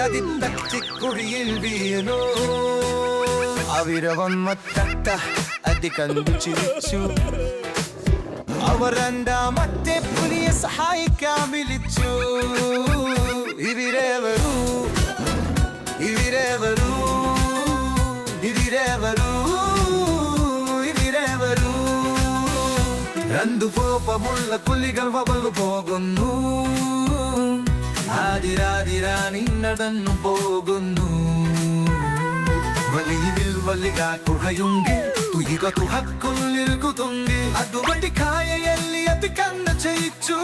അതിത്തച്ചിക്കുഴിയിൽ വീണു. അവിരവമ്മത്തട്ട അതി കണ്ടു ചിരിച്ചു. അവർ രണ്ടാമത്തെ പുലിയെ സഹായിക്കാൻ വിളിച്ചു. ഇവിരെവരൂ ഇവിരെവരൂ ഇവിരെവരൂ ഇവിരെവരൂ. രണ്ടു കോപമുള്ള പുലികൾ വവളു പോകുന്നു. ആദിരാതിരാണി നടന്നു പോകുന്നു. വലിയിൽ വലിಗ ಕುಹಯುಂಗಿ ತುಯಿಗತು ಹಕ್ಕುಲ್ಲಿರುಗುತುಂಗಿ. ಅದುಬಟಿ ಕಾಯೆಯಲ್ಲಿ ಅತಿ ಕನ್ನ ಚೈಚ್ಚು.